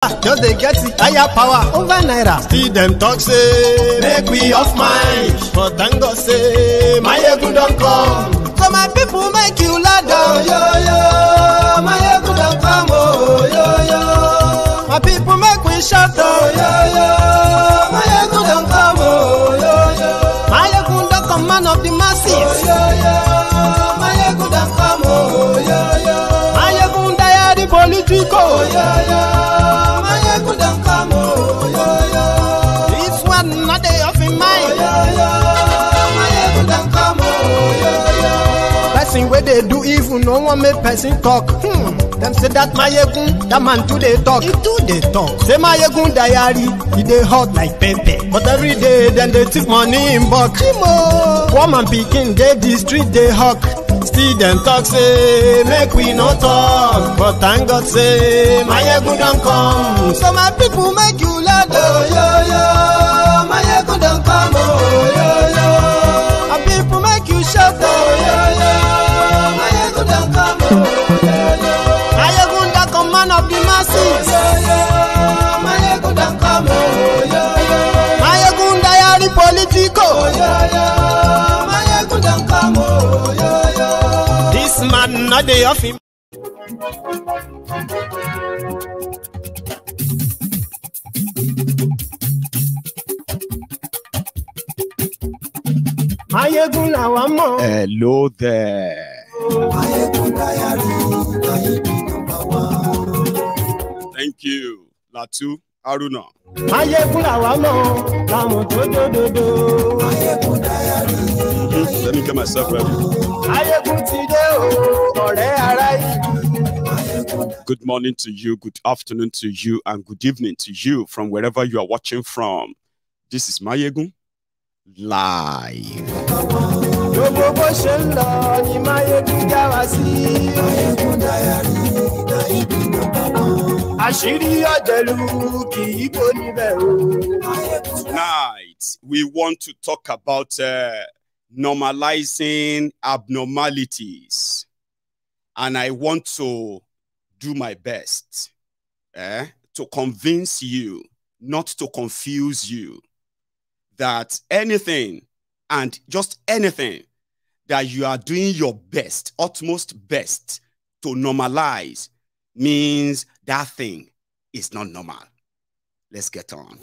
Just they get the higher power over naira. Still them talk say make we off mind, but thank God say my ego don't come. So my people make you ladder. Oh, yo yo, my ego don't come. Oh yo yo, my people make we shout. Oh yo yo, my ego don't come. Oh yo yo, my ego don't come, man of the masses. Oh yo yo, my ego don't come. Oh yo yo, my ego diary political. Oh yo yo. Where they do even no one make person talk. Them say that my egun, that man too they talk. He too they talk. Say my egun diary, he they hot like pepper. But every day then they take money in bulk. Woman picking they the street they hawk. Still them talk say make we no talk. But thank God say my egun don't come. So my people make you laugh. Oh yo yo, my egun don't come. Oh yo yo, my people make you shout. Oh yo yo. Man of the masses. My ego don't come. My ego diary political. My ego don't come. This man not the of him. My ego now I'm more. Hello there. Thank you, Latu Aruna. Let me get myself ready. Good morning to you, good afternoon to you, and good evening to you from wherever you are watching from. This is Mayegun Live. Tonight, we want to talk about normalizing abnormalities. And I want to do my best to convince you, not to confuse you, that anything and just anything that you are doing your best, utmost best to normalize means that thing is not normal. Let's get on.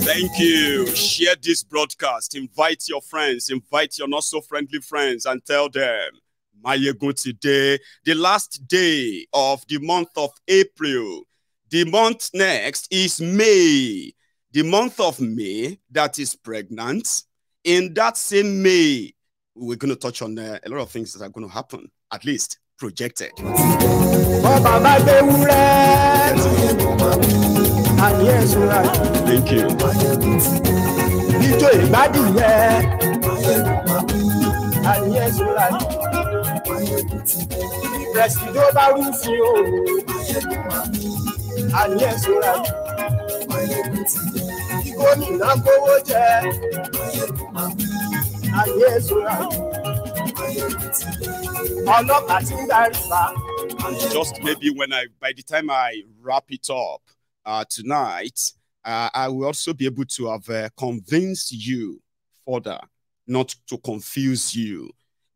Thank you. Share this broadcast. Invite your friends. Invite your not so friendly friends and tell them. Mayegun today, the last day of the month of April. The month next is May. The month of May that is pregnant. In that same May, we're going to touch on a lot of things that are going to happen, at least projected. Thank you. Just maybe by the time I wrap it up tonight, I will also be able to have convinced you further, not to confuse you,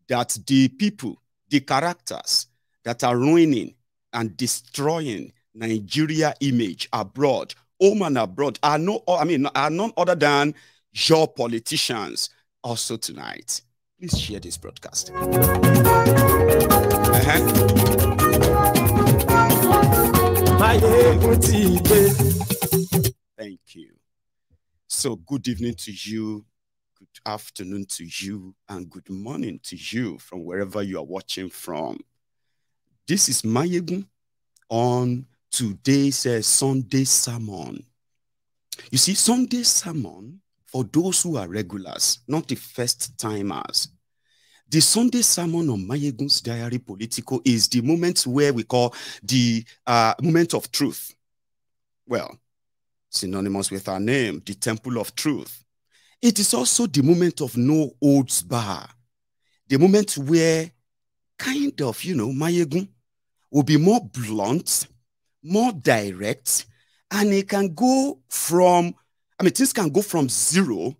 that the people, the characters that are ruining and destroying Nigeria image abroad, home and abroad, are none other than your politicians. Also tonight, please share this broadcast. Thank you. So good evening to you, good afternoon to you, and good morning to you from wherever you are watching from. This is Mayegun on today's Sunday sermon. You see, Sunday sermon for those who are regulars, not the first timers. The Sunday sermon on Mayegun's Diary Political is the moment where we call the moment of truth. Well, synonymous with our name, the Temple of Truth. It is also the moment of no holds bar. The moment where kind of, Mayegun will be more blunt, more direct, and it can go from, things can go from 0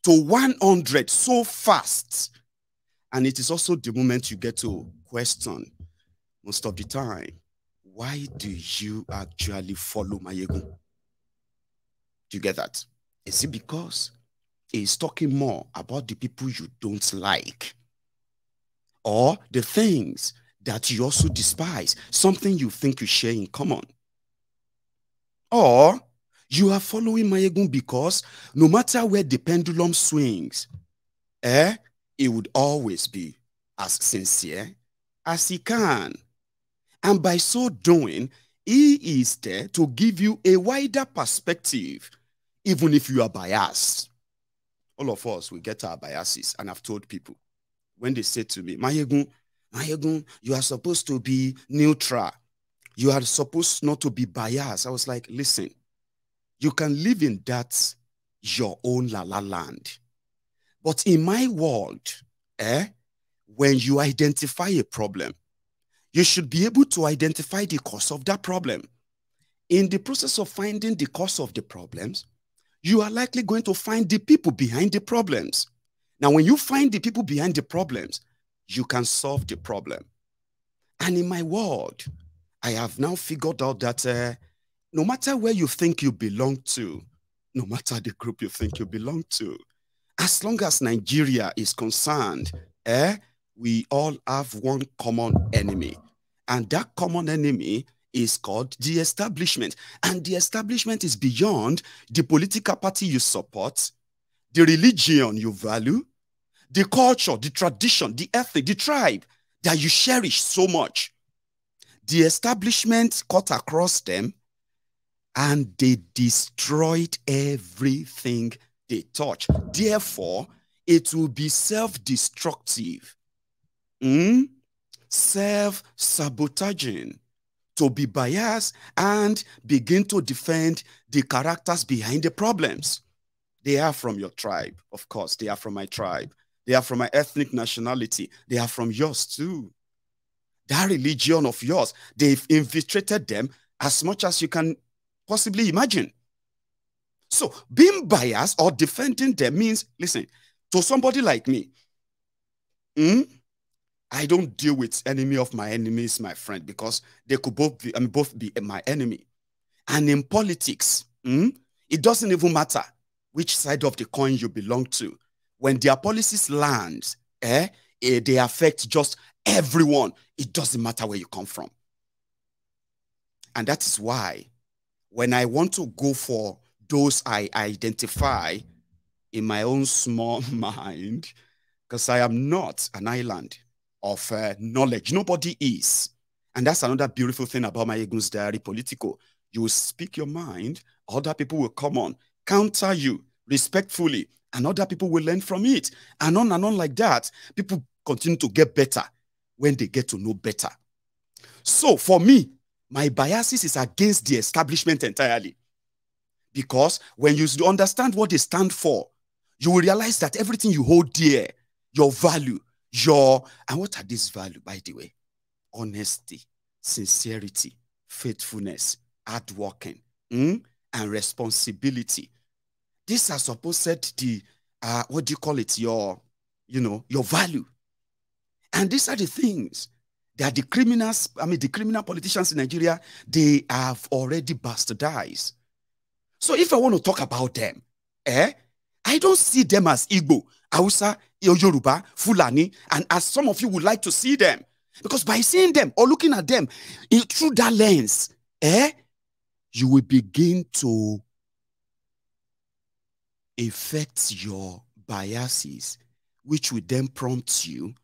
to 100 so fast. And it is also the moment you get to question most of the time, why do you actually follow Mayegun? Do you get that? Is it because he's talking more about the people you don't like? Or the things that you also despise, something you think you share in common? Or you are following Mayegun because no matter where the pendulum swings, it would always be as sincere as he can. And by so doing, he is there to give you a wider perspective, even if you are biased. All of us, we get our biases. And I've told people, when they say to me, Mayegun, you are supposed to be neutral. You are supposed not to be biased. I was like, listen, you can live in that your own la-la land. But in my world, when you identify a problem, you should be able to identify the cause of that problem. In the process of finding the cause of the problems, you are likely going to find the people behind the problems. Now, when you find the people behind the problems, you can solve the problem. And in my world, I have now figured out that no matter where you think you belong to, no matter the group you think you belong to, as long as Nigeria is concerned, we all have one common enemy. And that common enemy is called the establishment. And the establishment is beyond the political party you support, the religion you value, the culture, the tradition, the ethic, the tribe that you cherish so much. The establishment cut across them and they destroyed everything they touch. Therefore, it will be self-destructive, self-sabotaging, to be biased and begin to defend the characters behind the problems. They are from your tribe, of course. They are from my tribe. They are from my ethnic nationality. They are from yours too. That religion of yours, they've infiltrated them as much as you can possibly imagine. So being biased or defending them means, listen, to somebody like me, I don't deal with enemy of my enemies, my friend, because they could both be my enemy. And in politics, it doesn't even matter which side of the coin you belong to. When their policies land, they affect just everyone. It doesn't matter where you come from. And that is why when I want to go for those I identify in my own small mind, because I am not an island of knowledge. Nobody is. And that's another beautiful thing about Mayegun's Diary Political. You will speak your mind, other people will come on, counter you respectfully, and other people will learn from it. And on like that. People continue to get better when they get to know better. So for me, my biases is against the establishment entirely. Because when you understand what they stand for, you will realize that everything you hold dear, your value, and what are these values, by the way? Honesty, sincerity, faithfulness, hard working, and responsibility. These are supposed the, what do you call it? Your value. And these are the things that the criminals, the criminal politicians in Nigeria, they have already bastardized. So if I want to talk about them, I don't see them as Igbo, Hausa, Yoruba, Fulani, and as some of you would like to see them. Because by seeing them or looking at them through that lens, you will begin to affect your biases, which will then prompt you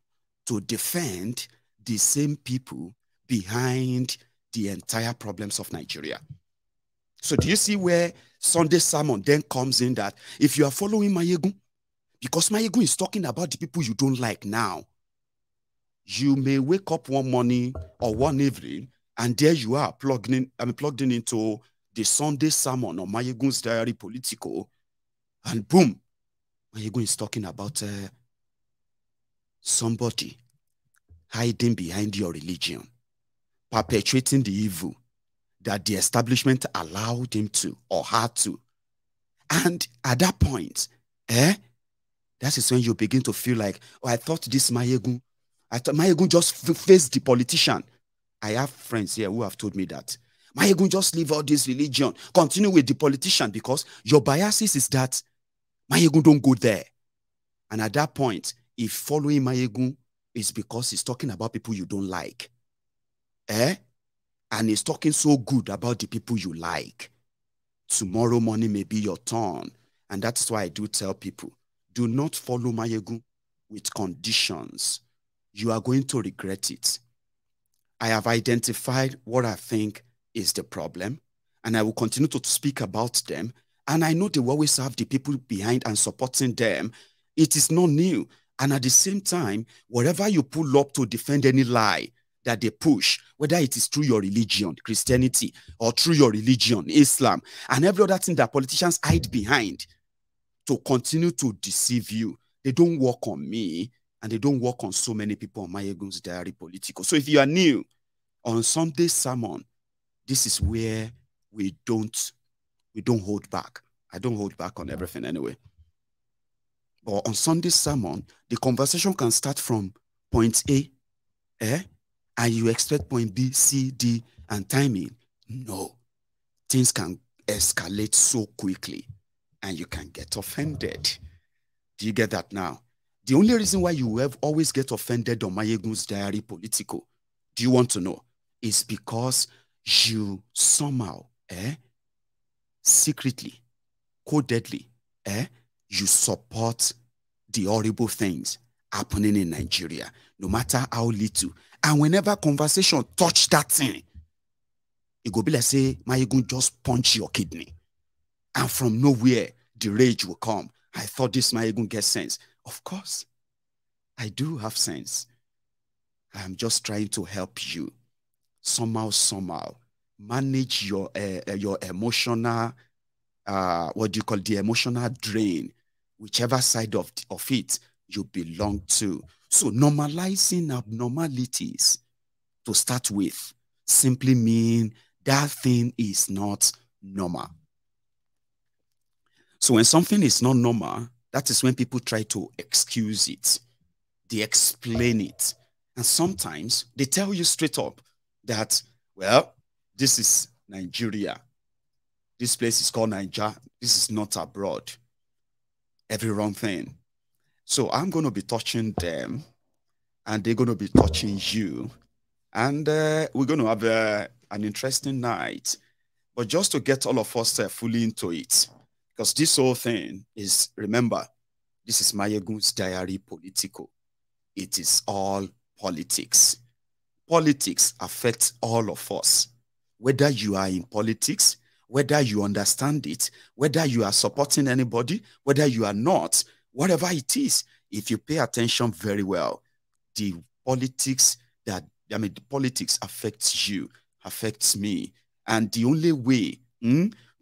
to defend the same people behind the entire problems of Nigeria. So do you see where Sunday sermon then comes in, that if you are following Mayegun, because Mayegun is talking about the people you don't like now, you may wake up one morning or one evening and there you are plugged in into the Sunday sermon on Mayegun's Diary Political, and boom, Mayegun is talking about somebody hiding behind your religion, perpetuating the evil that the establishment allowed him to or had to. And at that point, that is when you begin to feel like, oh, I thought Mayegun just faced the politician. I have friends here who have told me that Mayegun just leave all this religion, continue with the politician, because your biases is that Mayegun don't go there. And at that point, if following Mayegun is because he's talking about people you don't like, and he's talking so good about the people you like, tomorrow morning may be your turn. And that's why I do tell people, do not follow Mayegun with conditions. You are going to regret it. I have identified what I think is the problem, and I will continue to speak about them. And I know they will always have the people behind and supporting them. It is not new. And at the same time, whatever you pull up to defend any lie that they push, whether it is through your religion, Christianity, or through your religion, Islam, and every other thing that politicians hide behind to continue to deceive you, they don't work on me, and they don't work on so many people on Mayegun's Diary Political. So if you are new, on Sunday sermon, this is where we don't hold back. I don't hold back on everything anyway. But on Sunday sermon, the conversation can start from point A, and you expect point B, C, D, and timing. No. Things can escalate so quickly, and you can get offended. Do you get that now? The only reason why you have always get offended on Mayegun's Diary Political, do you want to know? Is because you somehow, secretly, codedly, you support the horrible things happening in Nigeria, no matter how little. And whenever conversation touch that thing, it go be like, say, Mayegun just punch your kidney. And from nowhere, the rage will come. I thought this Mayegun gets sense. Of course, I do have sense. I'm just trying to help you somehow manage your emotional, what do you call, the emotional drain, whichever side of it you belong to. So normalizing abnormalities, to start with, simply mean that thing is not normal. So when something is not normal, that is when people try to excuse it. They explain it. And sometimes they tell you straight up that, well, this is Nigeria. This place is called Niger. This is not abroad. Every wrong thing. So I'm going to be touching them, and they're going to be touching you. And we're going to have an interesting night. But just to get all of us fully into it, because this whole thing is, remember, this is Mayegun's Diary Political. It is all politics. Politics affects all of us. Whether you are in politics, whether you understand it, whether you are supporting anybody, whether you are not, whatever it is, if you pay attention very well, the politics affects you, affects me. And the only way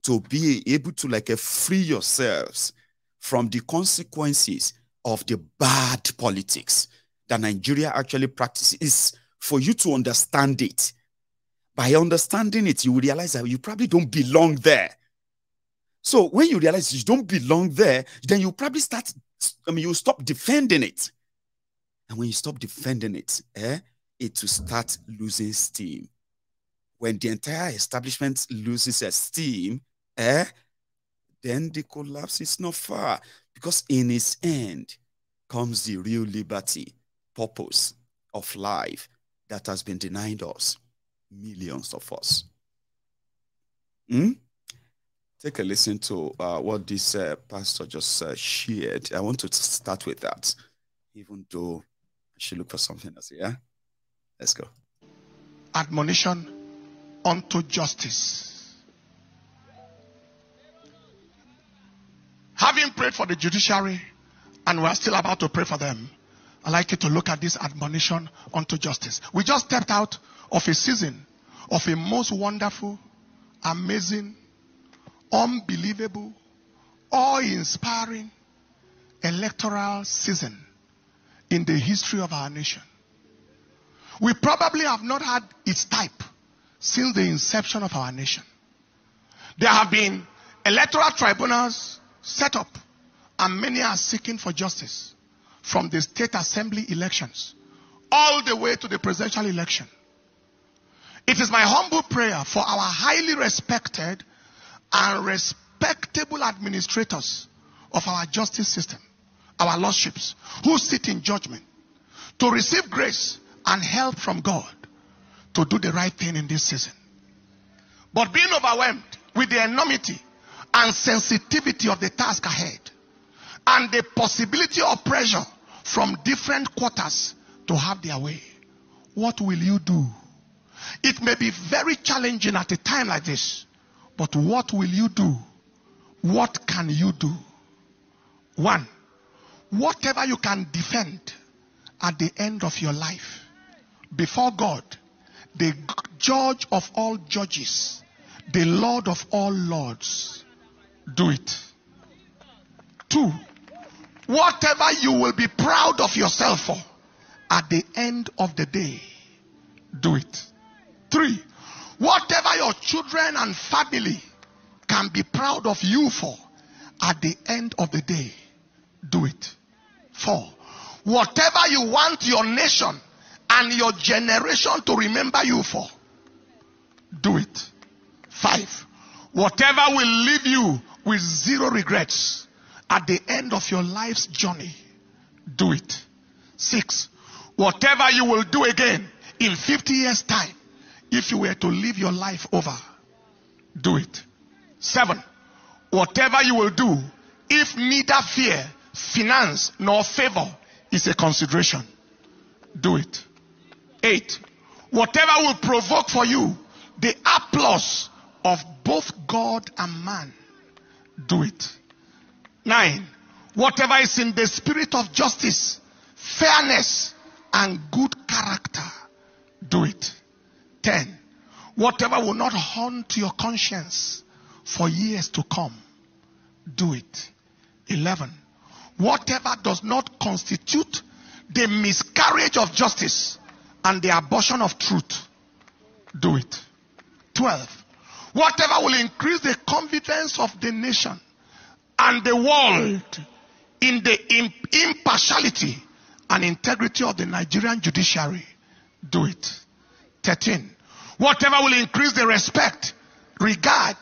to be able to free yourselves from the consequences of the bad politics that Nigeria actually practices is for you to understand it. By understanding it, you will realize that you probably don't belong there. So when you realize you don't belong there, then you probably you stop defending it. And when you stop defending it, it will start losing steam. When the entire establishment loses steam, then the collapse is not far. Because in its end comes the real liberty, purpose of life that has been denied us, millions of us. Take a listen to what this pastor just shared. I want to start with that, even though I should look for something else. Yeah, let's go. Admonition unto justice. Having prayed for the judiciary, and we are still about to pray for them, I'd like you to look at this admonition unto justice. We just stepped out of a season of a most wonderful, amazing, unbelievable, awe-inspiring electoral season in the history of our nation. We probably have not had its type since the inception of our nation. There have been electoral tribunals set up, and many are seeking for justice, from the state assembly elections all the way to the presidential election. It is my humble prayer for our highly respected and respectable administrators of our justice system, our lordships, who sit in judgment, to receive grace and help from God to do the right thing in this season. But being overwhelmed with the enormity and sensitivity of the task ahead, and the possibility of pressure from different quarters to have their way, what will you do? It may be very challenging at a time like this, but what will you do? What can you do? 1, whatever you can defend at the end of your life before God, the judge of all judges, the Lord of all lords, do it. 2, whatever you will be proud of yourself for at the end of the day, do it. 3, whatever your children and family can be proud of you for at the end of the day, do it. 4, whatever you want your nation and your generation to remember you for, do it. 5, whatever will leave you with zero regrets at the end of your life's journey, do it. 6, whatever you will do again in 50 years' time, if you were to live your life over, do it. 7, whatever you will do if neither fear, finance, nor favor is a consideration, do it. 8, whatever will provoke for you the applause of both God and man, do it. 9, whatever is in the spirit of justice, fairness, and good character, do it. 10, whatever will not haunt your conscience for years to come, do it. 11, whatever does not constitute the miscarriage of justice and the abortion of truth, do it. 12, whatever will increase the confidence of the nation and the world in the impartiality and integrity of the Nigerian judiciary, do it. 13, whatever will increase the respect, regard,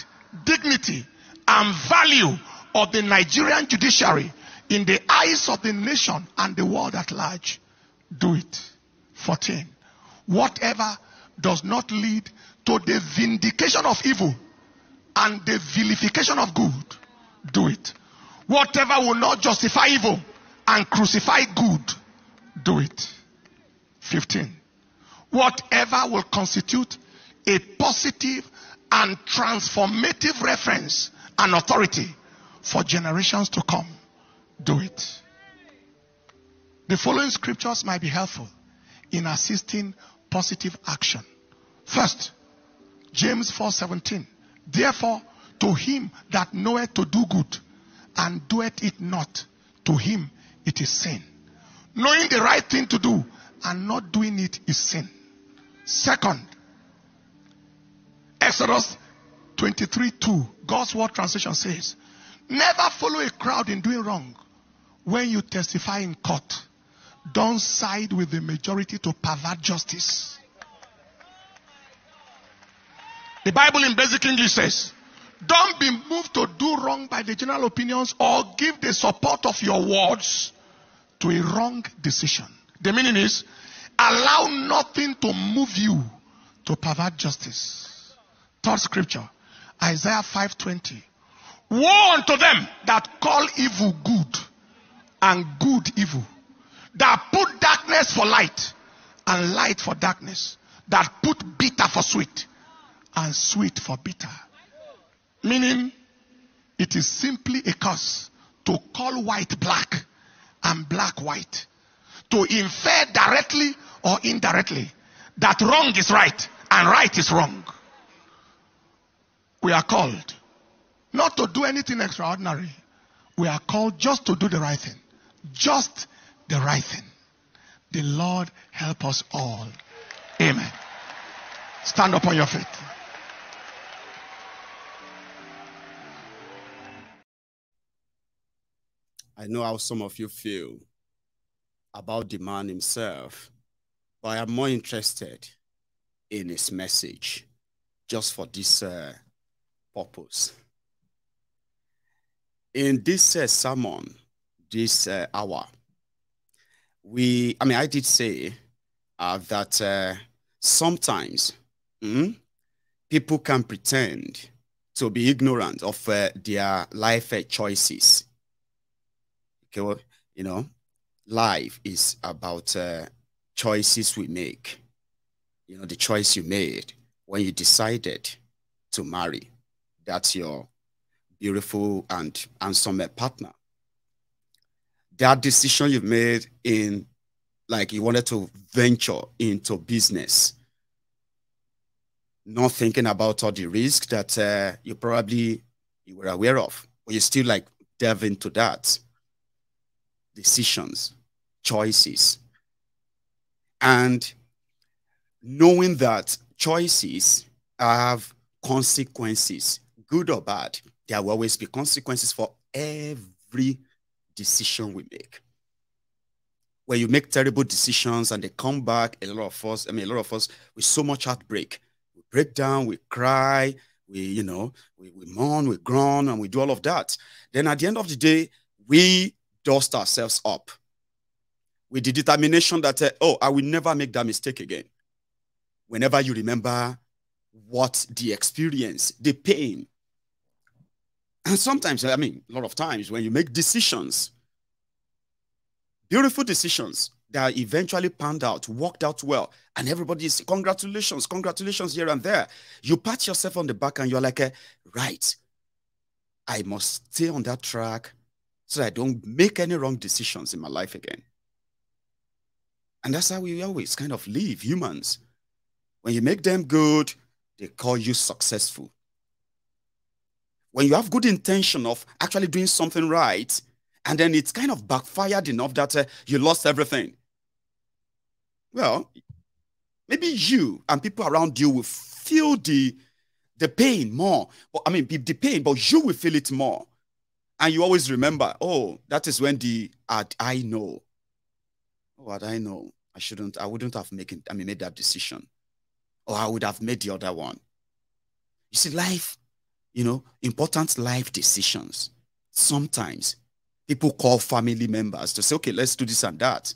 dignity, and value of the Nigerian judiciary in the eyes of the nation and the world at large, do it. 14, whatever does not lead to the vindication of evil and the vilification of good, do it. Whatever will not justify evil and crucify good, do it. 15, whatever will constitute a positive and transformative reference and authority for generations to come, do it. The following scriptures might be helpful in assisting positive action. First, James 4:17. Therefore, to him that knoweth to do good and doeth it not, to him it is sin. Knowing the right thing to do and not doing it is sin. Second, Exodus 23:2, God's Word Translation says, never follow a crowd in doing wrong. When you testify in court, don't side with the majority to pervert justice. The Bible in basic English says, don't be moved to do wrong by the general opinions or give the support of your words to a wrong decision. The meaning is, allow nothing to move you to pervert justice. Third scripture, Isaiah 5:20. Woe unto them that call evil good and good evil, that put darkness for light and light for darkness, that put bitter for sweet and sweet for bitter. Meaning, it is simply a curse to call white black and black white, to infer directly or indirectly that wrong is right and right is wrong. We are called not to do anything extraordinary. We are called just to do the right thing. Just the right thing. The Lord help us all. Amen. Stand up on your feet. I know how some of you feel about the man himself, but I am more interested in his message just for this purpose. In this sermon, this hour, I did say that sometimes people can pretend to be ignorant of their life choices. Okay, well, you know, life is about choices we make. You know, the choice you made when you decided to marry. That's your beautiful and handsome partner. That decision you made in, like, you wanted to venture into business, not thinking about all the risks that you were aware of, but you still like delve into that. Decisions, choices, and knowing that choices have consequences, good or bad. There will always be consequences for every decision we make. When you make terrible decisions and they come back, a lot of us, with so much heartbreak, we break down, we cry, we mourn, we groan, and we do all of that. Then at the end of the day, we dust ourselves up with the determination that, I will never make that mistake again. Whenever you remember what the experience, the pain. And sometimes, a lot of times when you make decisions, beautiful decisions that eventually panned out, worked out well, and everybody is, congratulations here and there. You pat yourself on the back and you're like, right, I must stay on that track so that I don't make any wrong decisions in my life again. And that's how we always kind of live, humans. When you make them good, they call you successful. When you have good intention of actually doing something right, and then it's kind of backfired enough that you lost everything. Well, maybe you and people around you will feel the pain more. The pain, but you will feel it more. And you always remember, that is when I know. What I know, I wouldn't have made that decision. Or I would have made the other one. You see, life, important life decisions. Sometimes people call family members to say, okay, let's do this and that.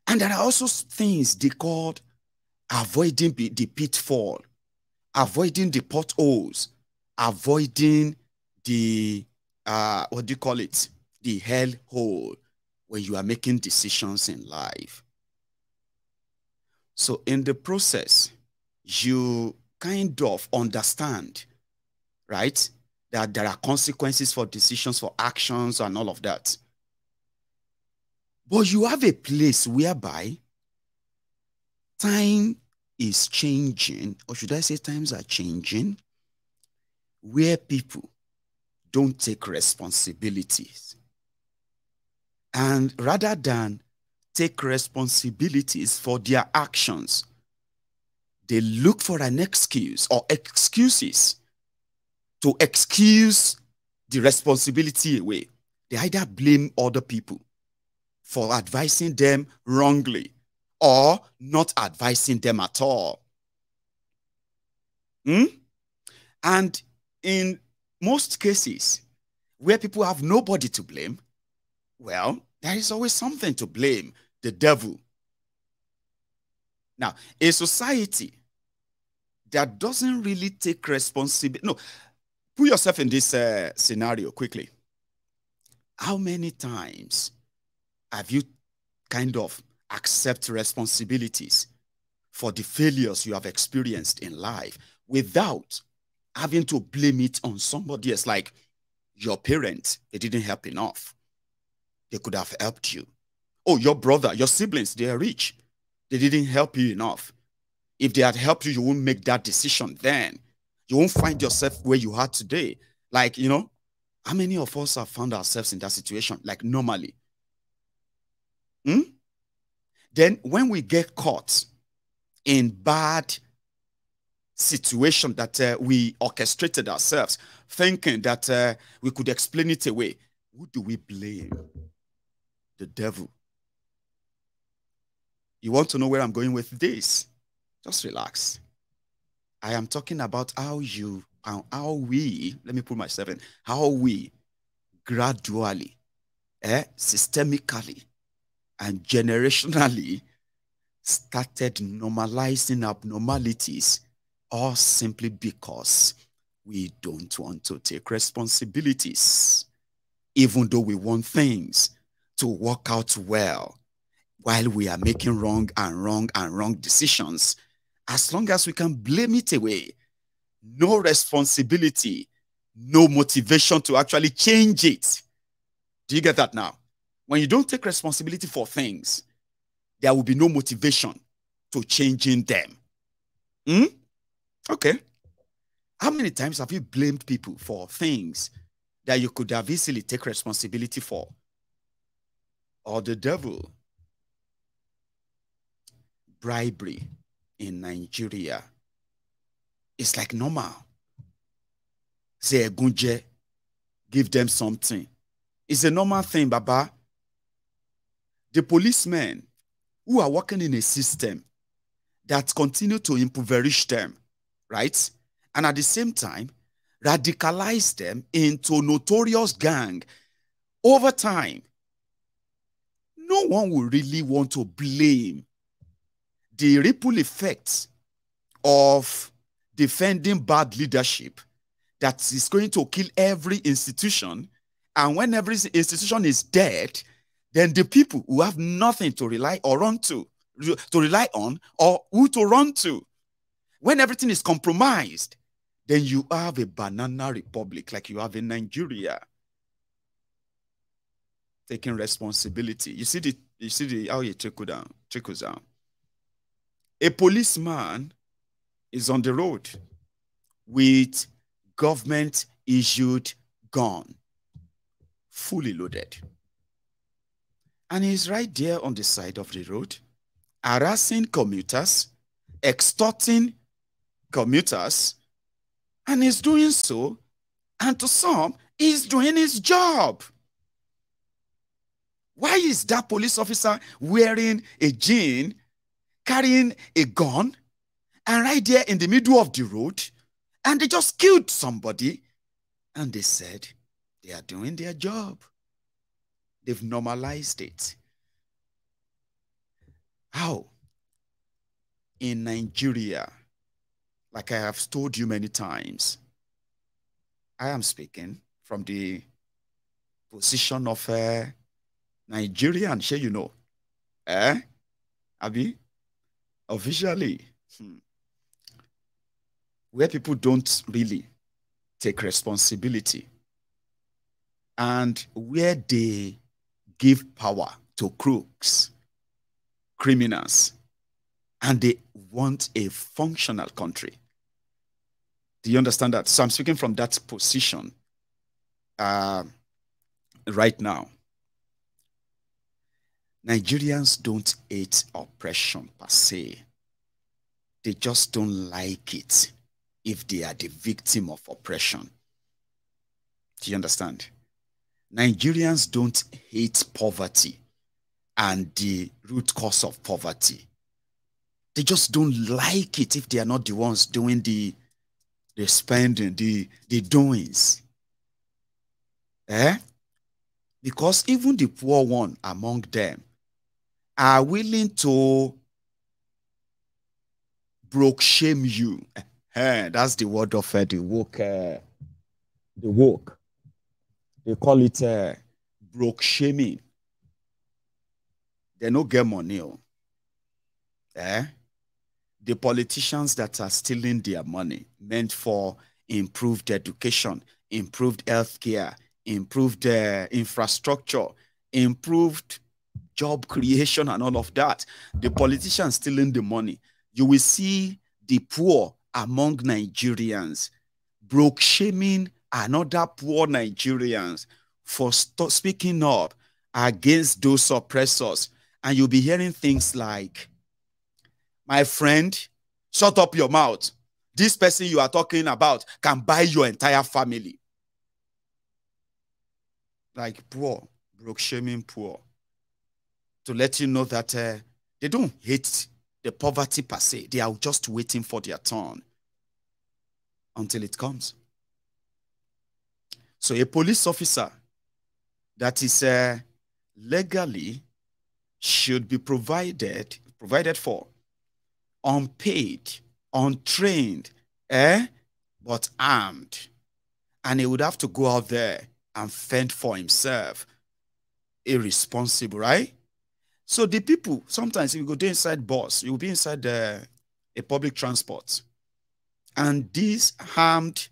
And there are also things they called avoiding the pitfall, avoiding the potholes, avoiding the, the hell hole when you are making decisions in life. So in the process, you kind of understand, right, that there are consequences for decisions, for actions, and all of that. But you have a place whereby time is changing, or should I say times are changing, where people don't take responsibilities. And rather than take responsibilities for their actions, they look for an excuse or excuses to excuse the responsibility away. They either blame other people for advising them wrongly or not advising them at all. And in most cases where people have nobody to blame, well, there is always something to blame: the devil. Now, a society that doesn't really take responsibility. No, put yourself in this scenario quickly. How many times have you kind of accept responsibilities for the failures you have experienced in life without having to blame it on somebody else? Like, Your parents, they didn't help enough. They could have helped you. Oh, your brother, your siblings, they are rich. They didn't help you enough. If they had helped you, you won't make that decision then. You won't find yourself where you are today. Like, you know, how many of us have found ourselves in that situation, like normally? Then when we get caught in bad situation that we orchestrated ourselves, thinking that we could explain it away, who do we blame? The devil. You want to know where I'm going with this? Just relax. I am talking about how we, let me put myself in, how we gradually, systemically, and generationally started normalizing abnormalities, all simply because we don't want to take responsibilities, even though we want things to work out well while we are making wrong decisions. As long as we can blame it away, no responsibility, no motivation to actually change it. Do you get that now? When you don't take responsibility for things, there will be no motivation to changing them. Okay. How many times have you blamed people for things that you could have easily take responsibility for? Or the devil? Bribery in Nigeria is like normal. Say a gunje, give them something. It's a normal thing, Baba. The policemen who are working in a system that continue to impoverish them, right? And at the same time, radicalize them into notorious gang over time. No one will really want to blame the ripple effects of defending bad leadership that is going to kill every institution. And when every institution is dead, then the people who have nothing to rely or run to rely on, or who to run to. When everything is compromised, then you have a banana republic like you have in Nigeria. Taking responsibility. You see how it trickles down. A policeman is on the road with government-issued gun, fully loaded. And he's right there on the side of the road, harassing commuters, extorting commuters, and he's doing so, and to some, he's doing his job. Why is that police officer wearing a jean, carrying a gun, and right there in the middle of the road, and they just killed somebody, and they said they are doing their job? They've normalized it. How? In Nigeria, like I have told you many times, I am speaking from the position of a Nigerian, sure you know. Abi? Officially, where people don't really take responsibility, and where they give power to crooks, criminals, and they want a functional country. Do you understand that? So I'm speaking from that position right now. Nigerians don't hate oppression per se. They just don't like it if they are the victim of oppression. Do you understand? Nigerians don't hate poverty and the root cause of poverty. They just don't like it if they are not the ones doing the spending, the doings. Because even the poor one among them are willing to broke shame you. That's the word of the woke. The woke. They call it broke shaming. They no get money. The politicians that are stealing their money meant for improved education, improved healthcare, improved infrastructure, improved job creation and all of that. The politicians stealing the money. You will see the poor among Nigerians broke shaming another poor Nigerians for speaking up against those oppressors. And you'll be hearing things like, my friend, shut up your mouth. This person you are talking about can buy your entire family. Like poor, broke shaming poor. To let you know that they don't hate the poverty per se. They are just waiting for their turn until it comes. So a police officer that is legally should be provided for, unpaid, untrained, but armed. And he would have to go out there and fend for himself. Irresponsible, right? So the people, sometimes you go there inside bus, you'll be inside a public transport. And these armed,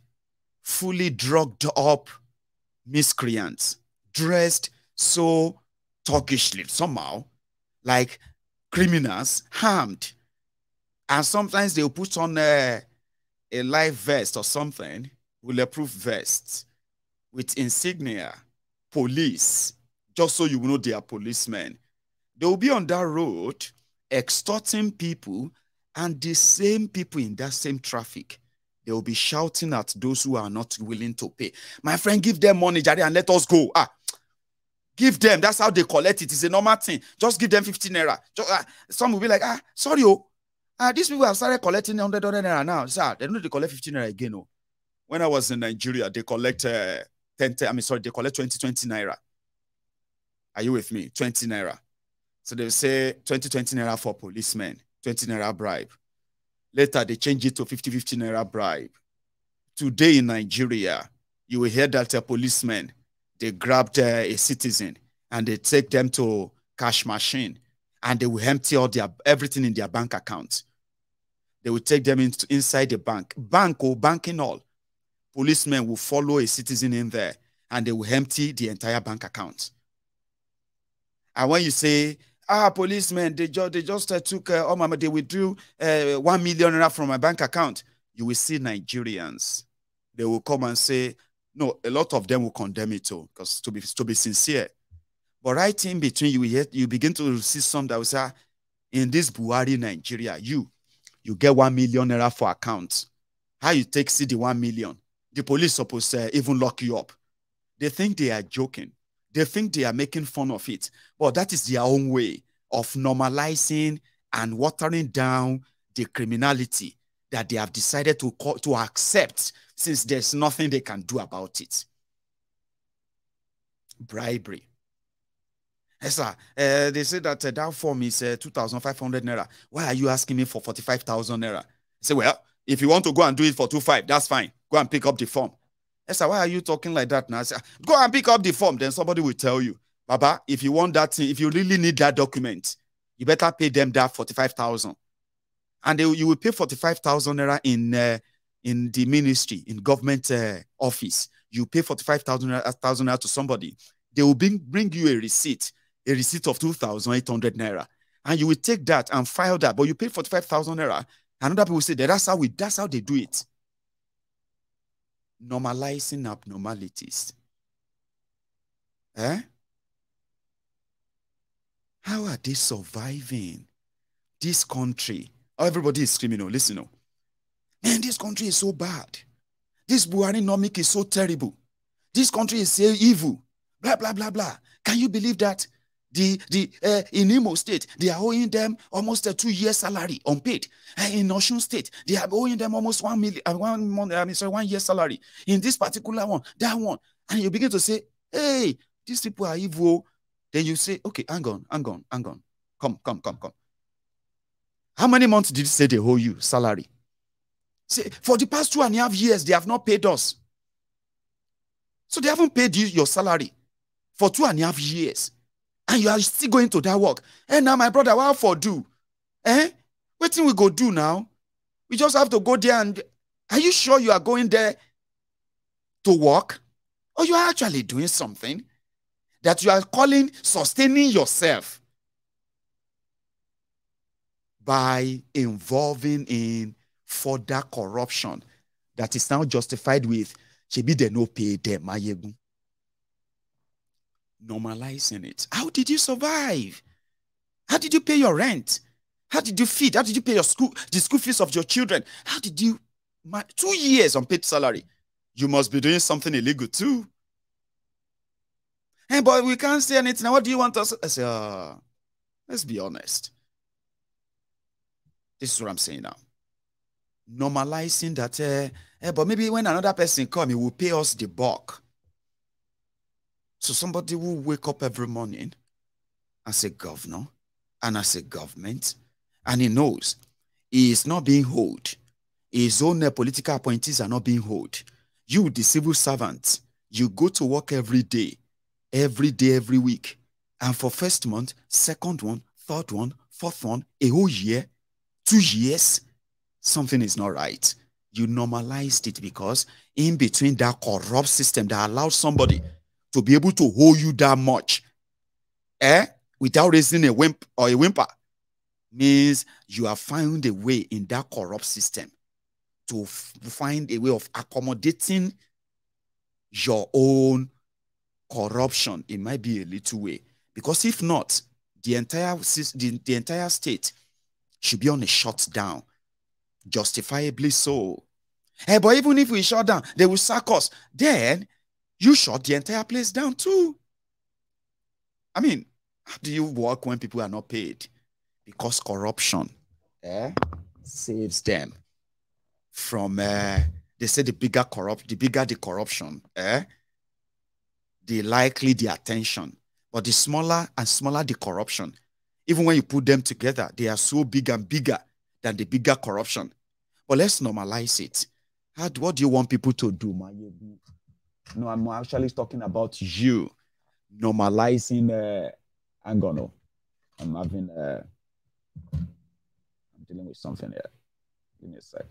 fully drugged up miscreants, dressed so thugishly somehow, like criminals, armed. And sometimes they'll put on a life vest or something, bulletproof vests, with insignia, police, just so you know they are policemen. They will be on that road extorting people, and the same people in that same traffic, they will be shouting at those who are not willing to pay. My friend, give them money, Jari, and let us go. Give them. That's how they collect it. It's a normal thing. Just give them 15 naira. Some will be like, sorry, these people have started collecting 100 naira now. Sir, they don't need to collect 15 naira again. Oh. When I was in Nigeria, they collect they collect 20 naira. Are you with me? 20 naira. So they say 20 naira for policemen, 20 naira bribe. Later, they change it to 50 naira bribe. Today in Nigeria, you will hear that a policeman, they grabbed a citizen and they take them to cash machine and they will empty all everything in their bank account. They will take them inside the banking all. Policemen will follow a citizen in there and they will empty the entire bank account. And when you say, policemen, they just took they withdrew 1 million naira from my bank account, you will see Nigerians. They will come and say, no, a lot of them will condemn it too, because to be sincere. But right in between, you begin to see some that will say, in this Buhari Nigeria, you get 1 million naira for account. How you see the 1 million? The police supposed to even lock you up. They think they are joking. They think they are making fun of it. But that is their own way of normalizing and watering down the criminality that they have decided to accept, since there's nothing they can do about it. Bribery. Yes, sir. They say that that form is 2,500 naira. Why are you asking me for 45,000 naira? I say, well, if you want to go and do it for 2,500, that's fine. Go and pick up the form. Yes, sir, why are you talking like that now? I say, go and pick up the form. Then somebody will tell you, Baba, if you want that thing, if you really need that document, you better pay them that 45,000. And you will pay 45,000 naira in the ministry, in government office. You pay 45,000 naira to somebody. They will bring you a receipt of 2,800 naira. And you will take that and file that, but you pay 45,000 naira. Another people say that that's how they do it. Normalizing abnormalities. How are they surviving this country? Oh, everybody is screaming. Listen, man, this country is so bad. This Buhari nomic is so terrible. This country is so evil. Blah, blah, blah, blah. Can you believe that? In Imo State, they are owing them almost a 2 year salary unpaid. In Osun State, they are owing them almost 1 year salary. In this particular one, that one. And you begin to say, hey, these people are evil. Then you say, okay, hang on. Come. How many months did you say they owe you salary? Say, for the past 2.5 years, they have not paid us. So they haven't paid you your salary for 2.5 years. And you are still going to that work. Now, my brother, what for do? What thing we go do now? We just have to go there and... Are you sure you are going there to work? or you are actually doing something that you are calling sustaining yourself by involving in further corruption that is now justified with shebi they no pay them mayegun. Normalizing it. How did you survive? How did you pay your rent? How did you feed? How did you pay the school fees of your children? How did you 2 years unpaid salary? You must be doing something illegal too. Hey, but we can't say anything. Now, what do you want us? I say, let's be honest. This is what I'm saying now. Normalizing that, but maybe when another person come, he will pay us the buck. So somebody will wake up every morning as a governor and as a government, and he knows he is not being held. His own political appointees are not being held. You, the civil servant, you go to work every day, every week. And for first month, second one, third one, fourth one, a whole year, 2 years, something is not right. You normalized it because in between that corrupt system that allows somebody to be able to hold you that much, without raising a wimp or a whimper, means you have found a way in that corrupt system to find a way of accommodating your own corruption. It might be a little way, because if not, the entire state should be on a shutdown, justifiably so. Hey, but even if we shut down, they will sack us. Then you shut the entire place down too. I mean, how do you work when people are not paid? Because corruption saves them from, they say the bigger the corruption, the likely the attention. But the smaller and smaller the corruption, even when you put them together, they are so big and bigger than the bigger corruption. But let's normalize it. What do you want people to do, man? No, I'm actually talking about you normalizing. I'm having I'm dealing with something here. Give me a sec.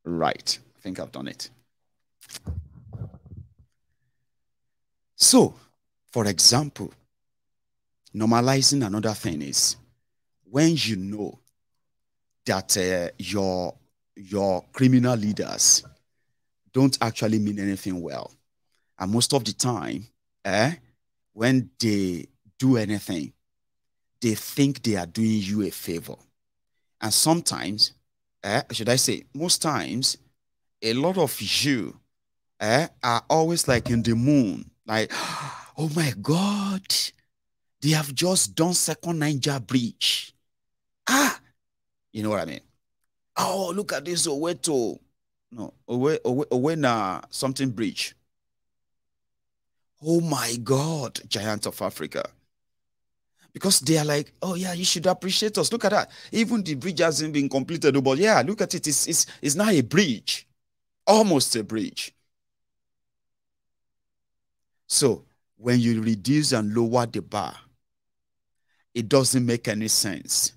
Right. I think I've done it. So, for example, normalizing another thing is when you know that your criminal leaders don't actually mean anything well. And most of the time, when they do anything, they think they are doing you a favor. And sometimes, should I say, most times, a lot of you are always like in the moon, like, oh my God, they have just done second Niger bridge. You know what I mean? Oh, look at this Oweto. No, Owena something bridge. Oh my God, giant of Africa. Because they are like, oh yeah, you should appreciate us. Look at that. Even the bridge hasn't been completed, but yeah, look at it. It's now a bridge. Almost a bridge. So when you reduce and lower the bar, it doesn't make any sense.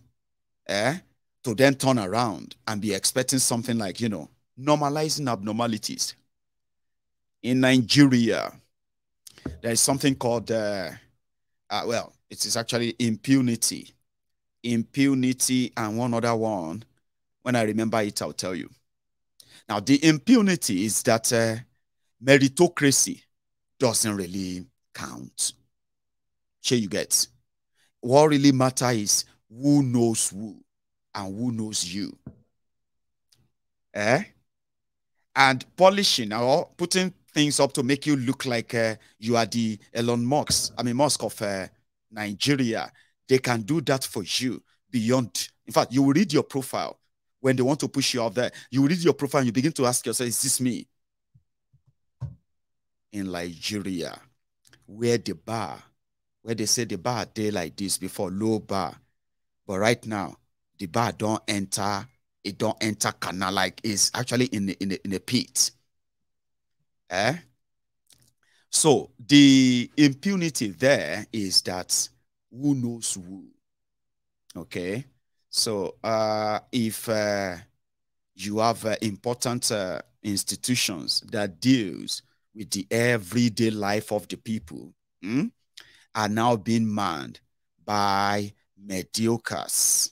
To then turn around and be expecting something like, normalizing abnormalities. In Nigeria, there is something called, well, it is actually impunity. Impunity and one other one. When I remember it, I'll tell you. Now, the impunity is that meritocracy doesn't really count. Sure, you get. What really matters is who knows who and who knows you. And polishing or putting things up to make you look like you are the Elon Musk of Nigeria. They can do that for you beyond. In fact, you will read your profile when they want to push you out there. You will read your profile and you begin to ask yourself, is this me? In Nigeria, where they say the bar day like this before, low bar. But right now, the bar don't enter canal, like it's actually in a pit. So the impunity there is that who knows who. Okay. So if you have important institutions that deals with the everyday life of the people are now being manned by mediocres.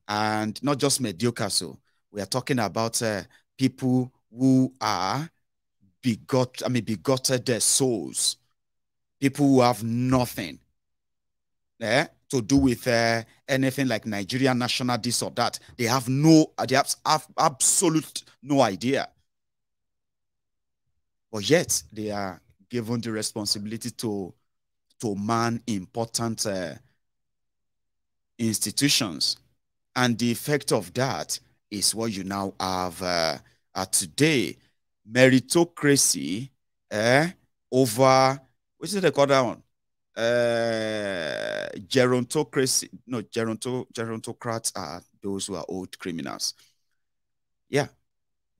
And not just mediocres, so we are talking about people who are begotten their souls, people who have nothing to do with anything like Nigerian national this or that. They have absolute no idea. But yet they are given the responsibility to man important institutions. And the effect of that is what you now have today. Meritocracy over, what's it they call that one? Gerontocracy. No, gerontocrats are those who are old criminals. Yeah.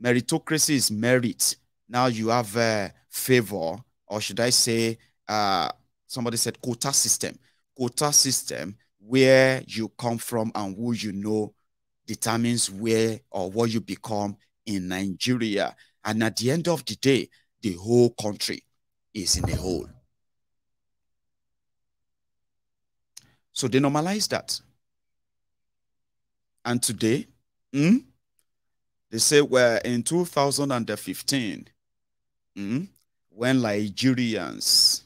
Meritocracy is merit. Now you have favor, or should I say, somebody said quota system. Quota system, where you come from and who you know determines where or what you become in Nigeria. And at the end of the day, the whole country is in a hole. So they normalize that. And today, they say, well, in 2015, when Nigerians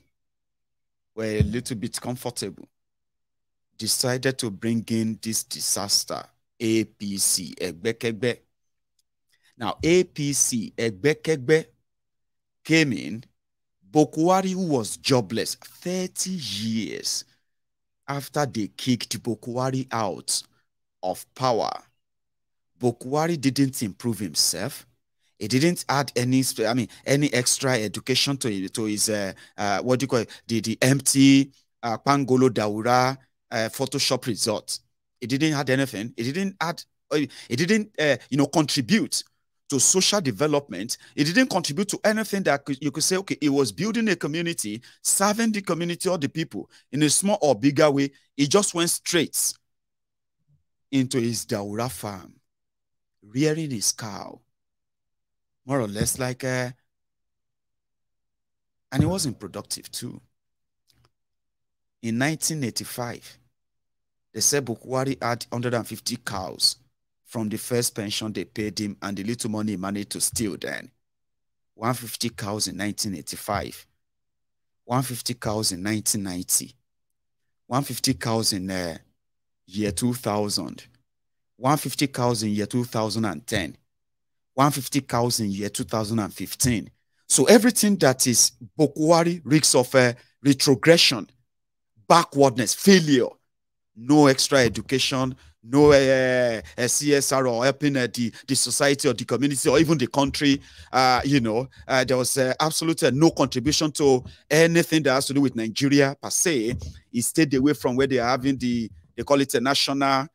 were a little bit comfortable, decided to bring in this disaster, APC, Egbekegbe. Now, APC, Egbekegbe, came in. Bokwari, who was jobless 30 years after they kicked Bokwari out of power, Bokwari didn't improve himself. He didn't add any extra education to his what do you call it? The empty Pangolo Daura Photoshop result. He didn't add anything. He didn't add. He didn't contribute to social development. It didn't contribute to anything that you could say, okay, it was building a community, serving the community or the people in a small or bigger way. It just went straight into his Daura farm, rearing his cow, more or less like, and it wasn't productive too. In 1985, they said Bokwari had 150 cows from the first pension they paid him and the little money he managed to steal then. 150 cows in 1985. 150 cows in 1990. 150 cows in year 2000. 150 cows in year 2010. 150 cows in year 2015. So everything that is Bokwari reeks of retrogression, backwardness, failure, no extra education, no CSR or helping the society or the community or even the country. There was absolutely no contribution to anything that has to do with Nigeria per se. He stayed away from where they are having they call it a national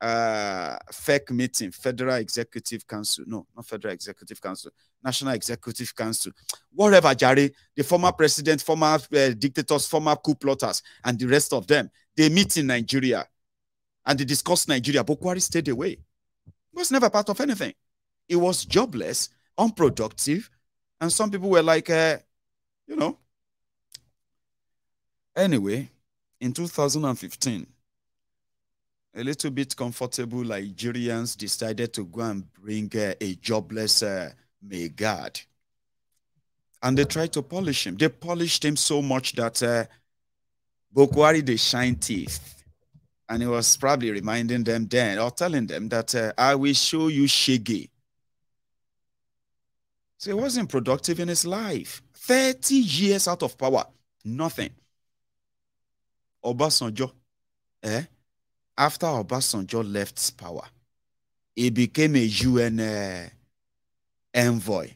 FEC meeting, Federal Executive Council. No, not Federal Executive Council, National Executive Council. Whatever, Jare, the former president, former dictators, former coup plotters, and the rest of them, they meet in Nigeria and they discuss Nigeria. Bokwari stayed away. He was never part of anything. He was jobless, unproductive, and some people were like, Anyway, in 2015, a little bit comfortable Nigerians decided to go and bring a jobless Megad. And they tried to polish him. They polished him so much that Bokwari, they shine teeth. And he was probably reminding them then, or telling them that I will show you Shege. So he wasn't productive in his life. 30 years out of power. Nothing. Obasanjo, after Obasanjo left power, he became a UN envoy.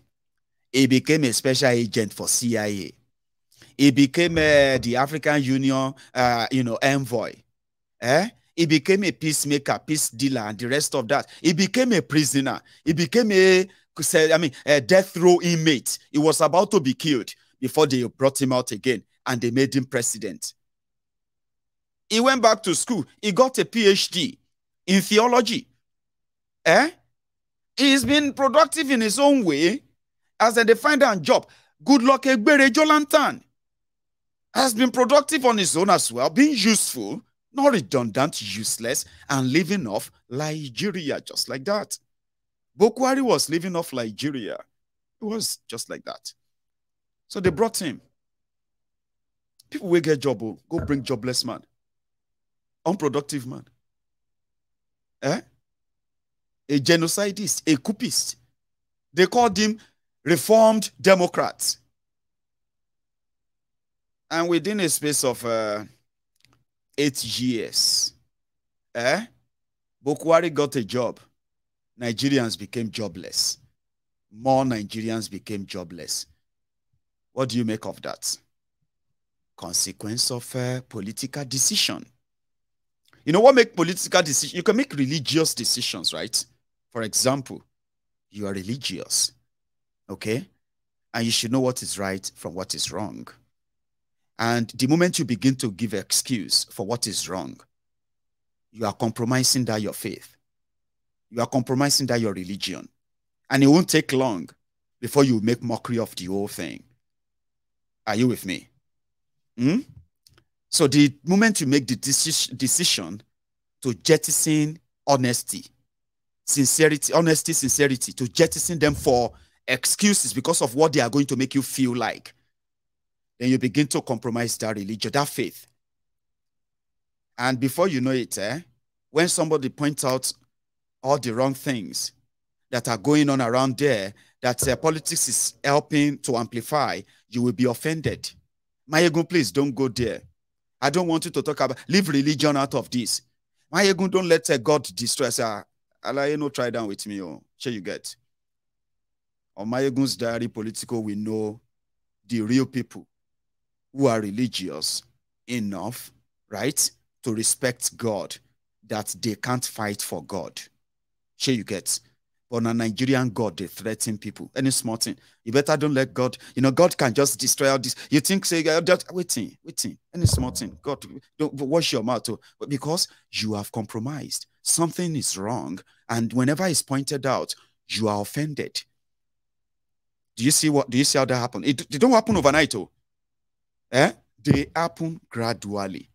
He became a special agent for CIA. He became the African Union, envoy. He became a peacemaker, peace dealer, and the rest of that. He became a prisoner. He became a death row inmate. He was about to be killed before they brought him out again, and they made him president. He went back to school. He got a PhD in theology. He's been productive in his own way. As they find a job, good luck Egbere Jolantan has been productive on his own as well, being useful, not redundant, useless, and living off Nigeria just like that. Bokwari was living off Nigeria. It was just like that. So they brought him. People will get job, go bring jobless man. Unproductive man. A genocidist, a coupist. They called him Reformed Democrat. And within a space of 8 years, Bokwari got a job. Nigerians became jobless. More Nigerians became jobless. What do you make of that? Consequence of political decision. You know what make political decisions? You can make religious decisions, right? For example, you are religious, okay? And you should know what is right from what is wrong. And the moment you begin to give excuse for what is wrong, you are compromising that your faith. You are compromising that your religion. And it won't take long before you make mockery of the whole thing. Are you with me? So the moment you make the decision to jettison honesty, sincerity, to jettison them for excuses because of what they are going to make you feel like, then you begin to compromise that religion, that faith. And before you know it, when somebody points out all the wrong things that are going on around there, that politics is helping to amplify, you will be offended. Mayegun, please don't go there. I don't want you to talk about, leave religion out of this. Mayegun, don't let God destroy. Allah, no try down with me. Oh, sure you get. On Mayegun's diary political, we know the real people who are religious enough, right, to respect God, that they can't fight for God. Sure you get. But on a Nigerian God, they threaten people. Any small thing. You better don't let God, God can just destroy all this. You think, say, just waiting. Any small thing. God, don't wash your mouth. But because you have compromised, something is wrong. And whenever it's pointed out, you are offended. Do you see how that happens? It don't happen overnight. They happen gradually.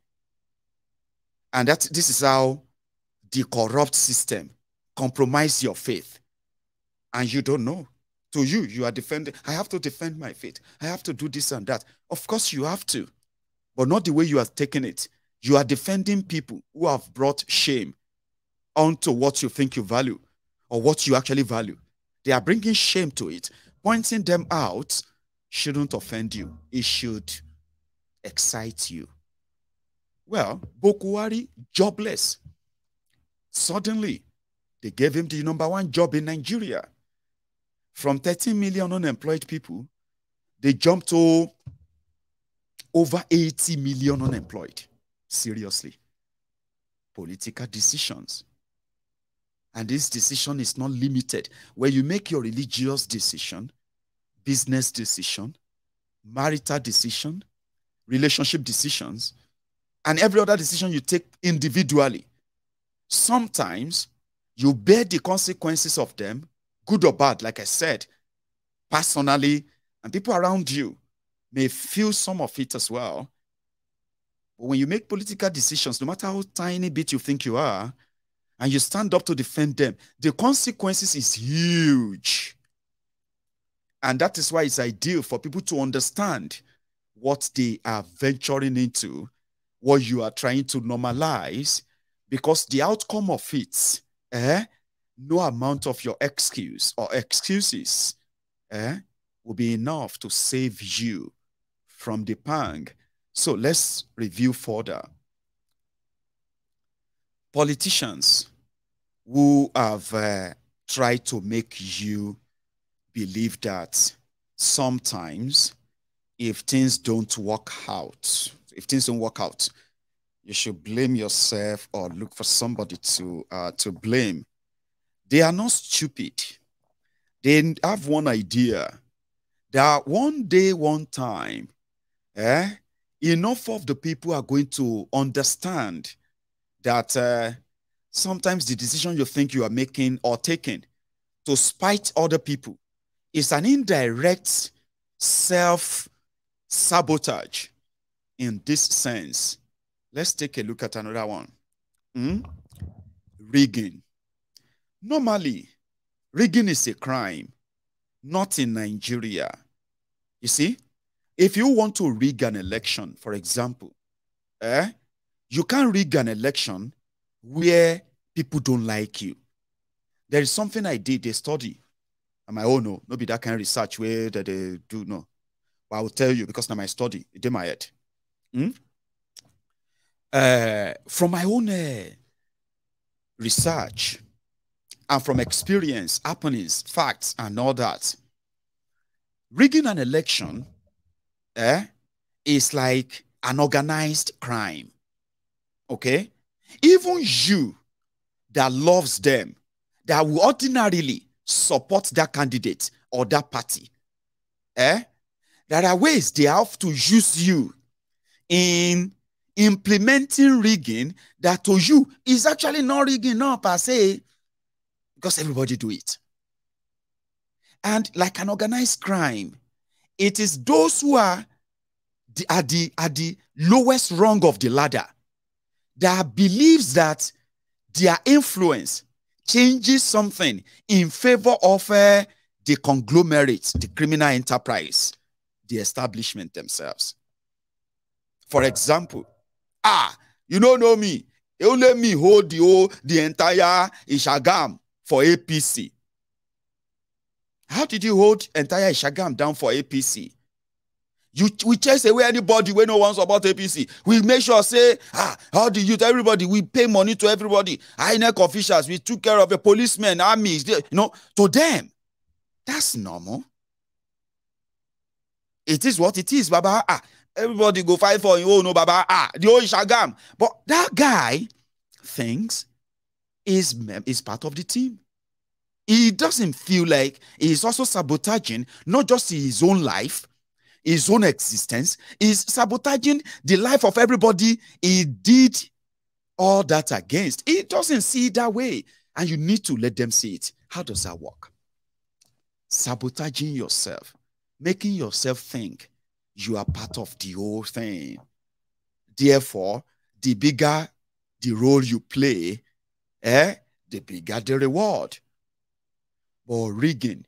And this is how the corrupt system compromise your faith. And you don't know. To you, you are defending. I have to defend my faith. I have to do this and that. Of course you have to. But not the way you are taking it. You are defending people who have brought shame onto what you think you value or what you actually value. They are bringing shame to it. Pointing them out shouldn't offend you. It should excite you. Well, Bokwari, jobless. Suddenly, they gave him the #1 job in Nigeria. From 13 million unemployed people, they jumped to over 80 million unemployed. Seriously. Political decisions. And this decision is not limited. When you make your religious decision, business decision, marital decision, relationship decisions, and every other decision you take individually, sometimes you bear the consequences of them, good or bad, like I said, personally, and people around you may feel some of it as well. But when you make political decisions, no matter how tiny bit you think you are, and you stand up to defend them, the consequences is huge. And that is why it's ideal for people to understand what they are venturing into, what you are trying to normalize, because the outcome of it, no amount of your excuse or excuses will be enough to save you from the pang. So let's review further. Politicians who have tried to make you believe that sometimes if things don't work out, you should blame yourself or look for somebody to blame. They are not stupid. They have one idea that one day, one time, enough of the people are going to understand that sometimes the decision you think you are making or taking to spite other people It's an indirect self-sabotage in this sense. Let's take a look at another one. Rigging. Normally, rigging is a crime, not in Nigeria. You see, if you want to rig an election, for example, you can't rig an election where people don't like you. There is something I did, a study on my own, no be that kind of research where that they do, no. But I will tell you because now my study, it's in my head. From my own research and from experience, happenings, facts, and all that, rigging an election is like an organized crime. Okay? Even you that loves them, that will ordinarily support that candidate or that party, there are ways they have to use you in implementing rigging that to you is actually not rigging, no, per se, because everybody do it. And like an organized crime, it is those who are at the lowest rung of the ladder that believes that their influence changes something in favor of the conglomerate, the criminal enterprise, the establishment themselves. For example, you don't know me. You let me hold the entire Ishagam for APC. How did you hold entire Ishagam down for APC? We chase away anybody when no one about APC. We make sure say, how the youth, everybody, we pay money to everybody. INEC officials, we took care of the policemen, armies, to them. That's normal. It is what it is, Baba. Everybody go fight for you, no, Baba. The old Shagam. But that guy thinks is part of the team. He doesn't feel like he's also sabotaging not just his own life, his own existence, is sabotaging the life of everybody he did all that against. He doesn't see it that way. And you need to let them see it. How does that work? Sabotaging yourself, making yourself think you are part of the whole thing. Therefore, the bigger the role you play, the bigger the reward. But rigging,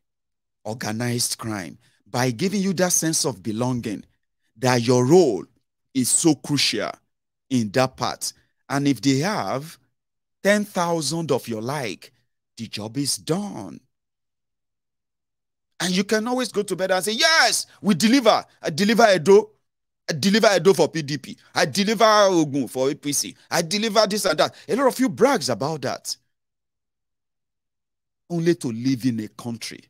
organized crime, by giving you that sense of belonging, that your role is so crucial in that part. And if they have 10,000 of your like, the job is done. And you can always go to bed and say, yes, we deliver. I deliver Edo. I deliver Edo for PDP. I deliver Ogun for APC. I deliver this and that. A lot of you brags about that. Only to live in a country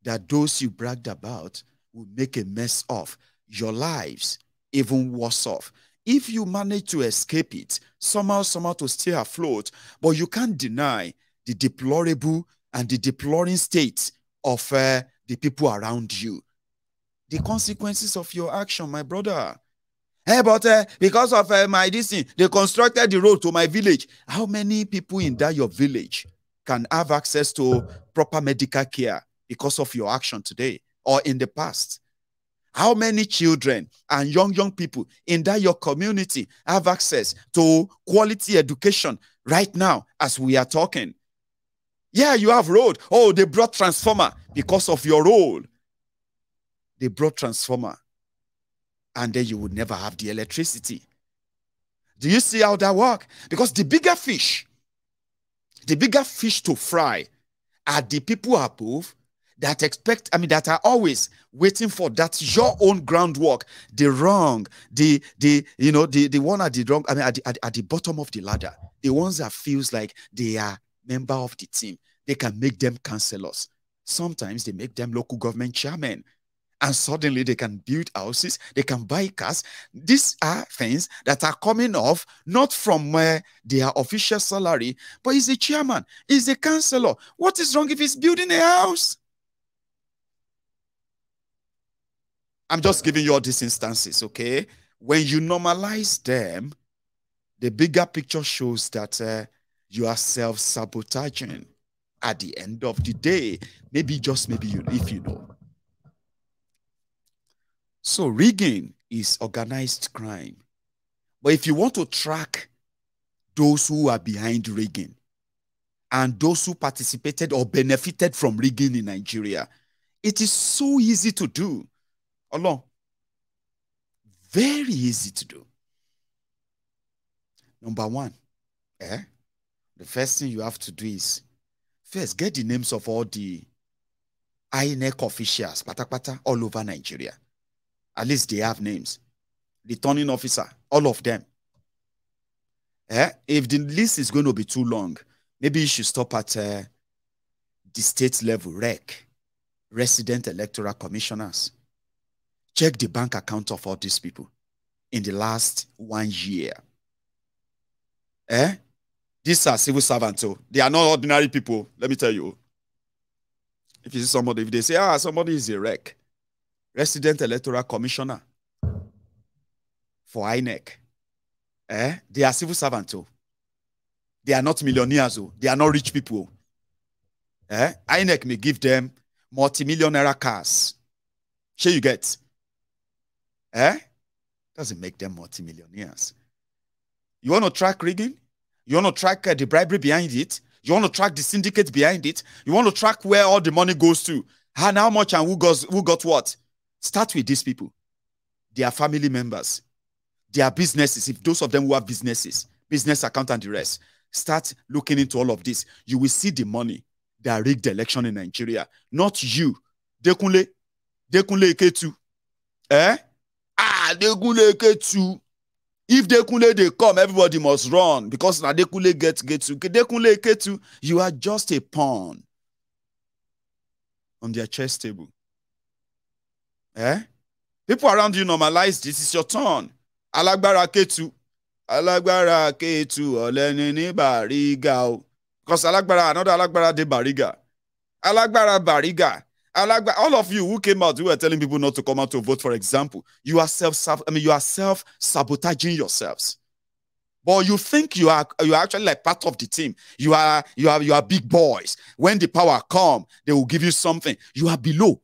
that those you bragged about will make a mess of your lives, even worse off. If you manage to escape it, somehow to stay afloat, but you can't deny the deplorable and the deploring state of the people around you. The consequences of your action, my brother. Hey, but because of my this thing, they constructed the road to my village. How many people in that your village can have access to proper medical care because of your action today or in the past? How many children and young people in that your community have access to quality education right now as we are talking? Yeah, you have road. Oh, they brought transformer because of your role. They brought transformer. And then you would never have the electricity. Do you see how that works? Because the bigger fish to fry are the people above that expect, that are always waiting for that your own groundwork, the wrong, the one at the wrong, at the bottom of the ladder, the ones that feels like they are member of the team. They can make them councillors. Sometimes they make them local government chairmen. And suddenly they can build houses, they can buy cars. These are things that are coming off, not from their official salary, but he's a chairman, he's a councillor. What is wrong if he's building a house? I'm just giving you all these instances, okay? When you normalize them, the bigger picture shows that you are self-sabotaging. at the end of the day. Maybe, just maybe, if you know. So rigging is organized crime. But if you want to track those who are behind rigging and those who participated or benefited from rigging in Nigeria, it is so easy to do. Allah, very easy to do. Number one, the first thing you have to do is first get the names of all the INEC officials, pata all over Nigeria. At least they have names. Returning officer, all of them. If the list is going to be too long, maybe you should stop at the state level, REC, Resident Electoral Commissioners. Check the bank account of all these people in the last 1 year. These are civil servants, so they are not ordinary people. Let me tell you. If you see somebody, if they say, somebody is a REC, Resident Electoral Commissioner for INEC, they are civil servants, so they are not millionaires, so they are not rich people. INEC may give them multi-millionaire cars. Sure you get? Doesn't make them multi-millionaires. You want to track rigging? You want to track the bribery behind it? You want to track the syndicate behind it? You want to track where all the money goes to? And how much and who got what? Start with these people. Their family members. Their businesses, if those of them who have businesses, business account and the rest. Start looking into all of this. You will see the money that rigged the election in Nigeria. Not you. Dekunle Eketu. Dekunle Eketu. If Dekunle they come, everybody must run because now Dekunle get to Dekunle Eketu, you are just a pawn on their chess table. People around you normalize this is your turn. Alagbara Ketu. Alagbara Ketu Olenini Bariga. Because Alagbara, another Alagbara de Bariga. Alagbara Bariga. All of you who came out, who were telling people not to come out to vote, for example, you are self-sabotaging yourselves. But you think you are actually like part of the team. You are big boys. When the power come, they will give you something. You are below,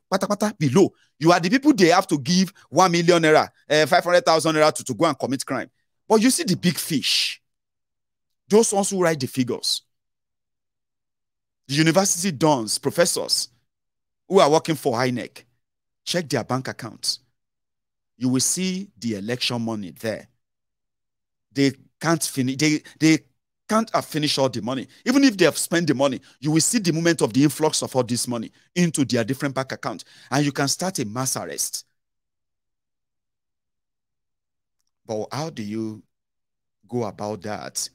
below. You are the people they have to give 1 million naira, 500,000 naira to go and commit crime. But you see the big fish. Those ones who write the figures. The university dons, professors, who are working for INEC, check their bank accounts. You will see the election money there. They can't finish. They can't have finished all the money. Even if they have spent the money, you will see the moment of the influx of all this money into their different bank accounts, and you can start a mass arrest. But how do you go about that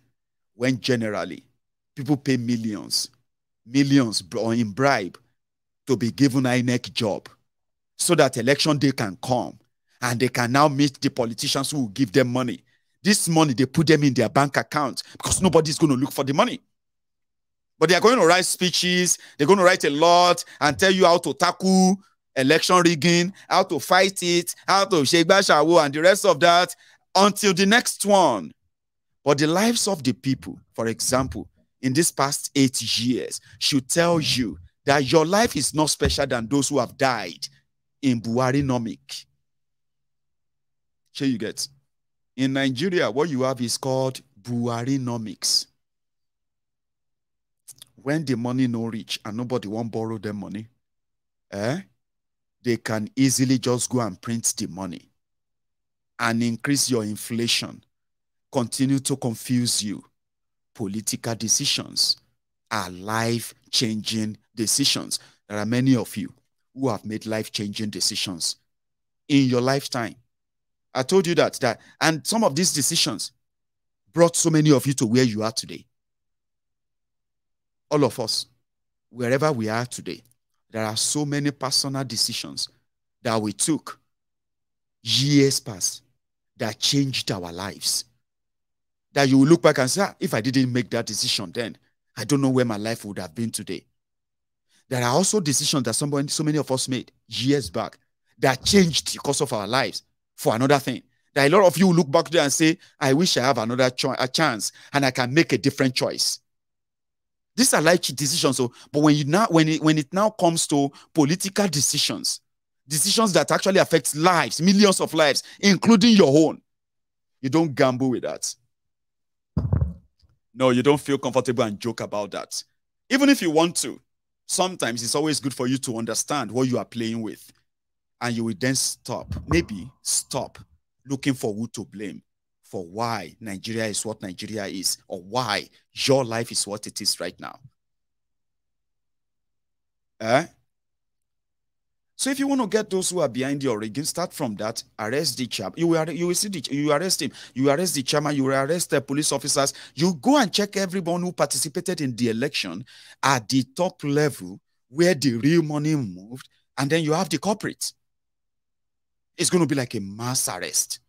when generally people pay millions in bribe to be given an INEC job so that election day can come and they can now meet the politicians who will give them money? This money, they put them in their bank account because nobody's going to look for the money. But they are going to write speeches, they're going to write a lot and tell you how to tackle election rigging, how to fight it, how to shake bashawo and the rest of that until the next one. But the lives of the people, for example, in this past 8 years, should tell you that your life is not special than those who have died in Buharinomic. Sure you get? In Nigeria, what you have is called Buharinomics. When the money no reach and nobody won't borrow them money, they can easily just go and print the money and increase your inflation, continue to confuse you. Political decisions are life-changing decisions. There are many of you who have made life-changing decisions in your lifetime. I told you that, and some of these decisions brought so many of you to where you are today. All of us, wherever we are today, there are so many personal decisions that we took years past that changed our lives. That you will look back and say, if I didn't make that decision then, I don't know where my life would have been today. There are also decisions that so many of us made years back that changed the course of our lives for another thing. That a lot of you will look back there and say, I wish I have another chance and I can make a different choice. These are life decisions. So, but when it now comes to political decisions that actually affect lives, millions of lives, including your own, you don't gamble with that. No, you don't feel comfortable and joke about that. Even if you want to, sometimes it's always good for you to understand what you are playing with. And you will then maybe stop looking for who to blame for why Nigeria is what Nigeria is, or why your life is what it is right now. So if you want to get those who are behind your rigging, start from that. arrest the chairman. You arrest him. You arrest the chairman. You arrest the police officers. You go and check everyone who participated in the election at the top level where the real money moved, and then you have the culprits. It's going to be like a mass arrest.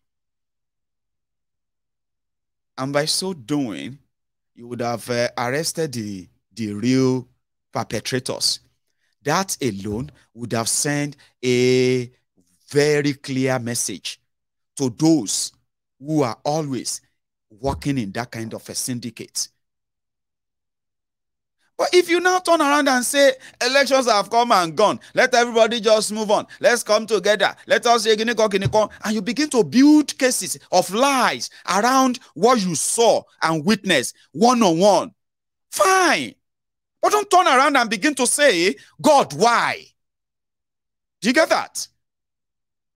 And by so doing, you would have arrested the real perpetrators. That alone would have sent a very clear message to those who are always working in that kind of a syndicate. But if you now turn around and say, elections have come and gone, let everybody just move on, let's come together, let us say, and you begin to build cases of lies around what you saw and witnessed one-on-one, fine. But don't turn around and begin to say, God, why? Do you get that?